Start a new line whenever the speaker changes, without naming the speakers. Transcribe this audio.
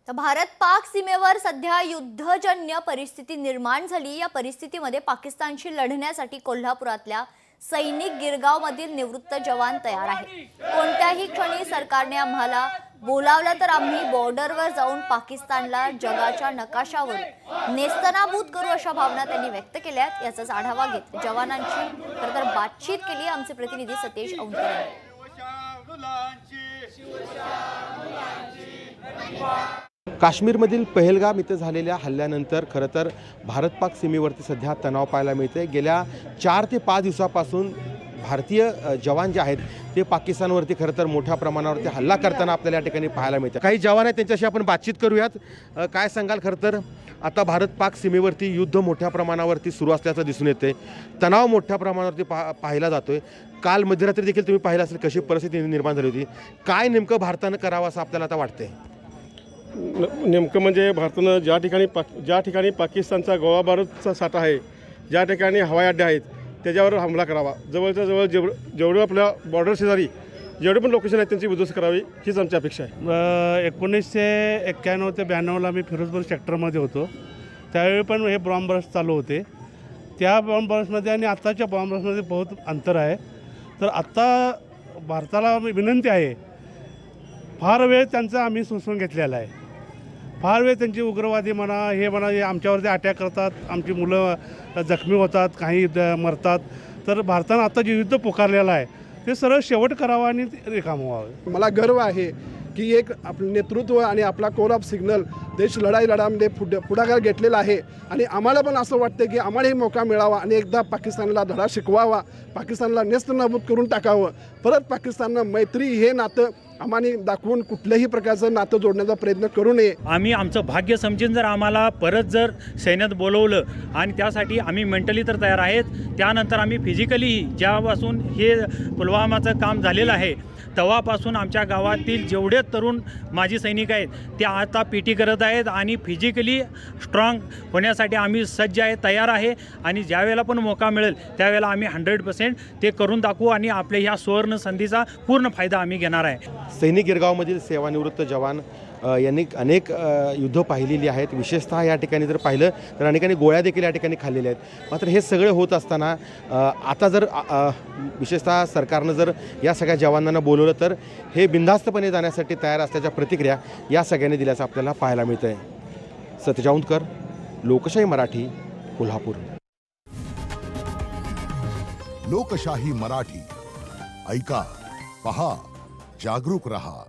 तर भारत पाक सीमेवर सध्या युद्धजन्य परिस्थिती निर्माण झाली। या परिस्थितीमध्ये पाकिस्तानशी लढण्यासाठी कोल्हापुरातल्या सैनिक गिरगावमधील निवृत्त जवान तयार आहे। कोणत्याही क्षणी सरकारने आम्हाला बोलावलं तर आम्ही बॉर्डरवर जाऊन पाकिस्तानला जगाच्या नकाशावर नेस्तनाबूत करू अशा भावना त्यांनी व्यक्त केल्यात। याचाच आढावा घेत जवानांची खरतर बातचीत केली आमचे प्रतिनिधी सतेज औंधकर यांनी।
काश्मीरमधील पहलगाम इथे झालेल्या हल्ल्यानंतर खरं तर भारत पाक सीमेवरती सध्या तणाव पाहायला मिळते। गेल्या 4 ते 5 दिवसापासून भारतीय जवान जे आहेत ते पाकिस्तानवरती खरं तर मोठ्या प्रमाणावरती हल्ला करताना आपल्याला या ठिकाणी पाहायला मिळतं। काही जवान आहेत त्यांच्याशी आपण बातचीत करूयात। काय सांगाल? खरं तर आता भारत पाक सीमेवरती युद्ध मोठ्या प्रमाणावरती सुरू असल्याचं दिसून येते, तणाव मोठ्या प्रमाणावरती पाहायला जातोय। काल मध्यरात्री देखील तुम्ही पाहिलं असेल कशी परिस्थिती निर्माण झाली होती। काय नेमकं भारतानं करावं असं आपल्याला आता वाटतंय?
नेमकं म्हणजे भारतानं ज्या ठिकाणी पाकिस्तानचा गोळाबारूदचा साठा आहे, ज्या ठिकाणी हवाई अड्डे आहेत त्याच्यावर हमला करावा। जवळच्या जवळ जेवढं आपल्या बॉर्डर शेजारी जेवढे पण लोकेशन आहेत त्यांची उद्ध्वस्त करावी हीच आमची अपेक्षा आहे।
1991 ते 92ला मी फिरोजपूर सेक्टरमध्ये होतो। त्यावेळी पण हे बॉम्ब ब्लास्ट चालू होते। त्या बॉम्ब ब्लास्टमध्ये आणि आत्ताच्या बॉम्ब ब्लास्टमध्ये बहुत अंतर आहे। तर आत्ता भारताला विनंती आहे, फार वेळ त्यांचा आम्ही सोसून घेतलेला आहे। फार वेळ त्यांची उग्रवादी म्हणा हे आमच्यावरती अटॅक करतात, आमची मुलं जखमी होतात, काही मरतात। तर भारतानं आता जे युद्ध पुकारलेलं आहे ते सरळ शेवट करावा आणि रिकाम व्हावं।
मला गर्व आहे की एक आपलं नेतृत्व आणि आपला कोर ऑफ सिग्नल देश लढाईमध्ये पुढाकार घेतलेला आहे। आणि आम्हाला पण असं वाटतं की आम्हालाही मौका मिळावा आणि एकदा पाकिस्तानला धडा शिकवावा, पाकिस्तानला नेस्तनाबूत करून टाकावं। परत पाकिस्ताननं मैत्री हे नातं आम्हाला दाखवून कुठल्याही प्रकारचं नातं जोडण्याचा प्रयत्न करू नये।
आम्ही आमचं भाग्य समजून जर आम्हाला परत जर सैन्यात बोलवलं आणि त्यासाठी आम्ही मेंटली तर तयार आहेत, त्यानंतर आम्ही फिजिकली ज्यापासून हे पुलवामाचं काम झालेलं आहे तेव्हापासून आमच्या गावातील जेवढे तरुण माजी सैनिक आहेत ते आता पीटी करत आहेत आणि फिजिकली स्ट्रॉंग होण्यासाठी आम्ही सज्ज आहे, तयार आहे। आणि ज्यावेळेला पण मौका मिळेल त्यावेळेला आम्ही 100% ते करून दाखवू आणि आपल्या ह्या सुवर्ण संधीचा पूर्ण फायदा आम्ही घेणार आहे।
सैनिक गिरगावमधील सेवानिवृत्त जवान यांनी अनेक युद्ध पाहिलेली आहेत। विशेषतः या ठिकाणी जर पाहिलं तर अनेकांनी गोळ्या देखील या ठिकाणी खाल्लेल्या आहेत। मात्र हे सगळं होत असताना आता जर विशेषतः सरकारनं जर या सगळ्या जवानांना बोलवलं तर हे बिनधास्तपणे जाण्यासाठी तयार असल्याच्या प्रतिक्रिया या सगळ्यांनी दिल्याचं आपल्याला पाहायला मिळतं आहे। सतेज औंधकर, लोकशाही मराठी, कोल्हापूर।
लोकशाही मराठी, ऐका, पहा, जागरूक रहा।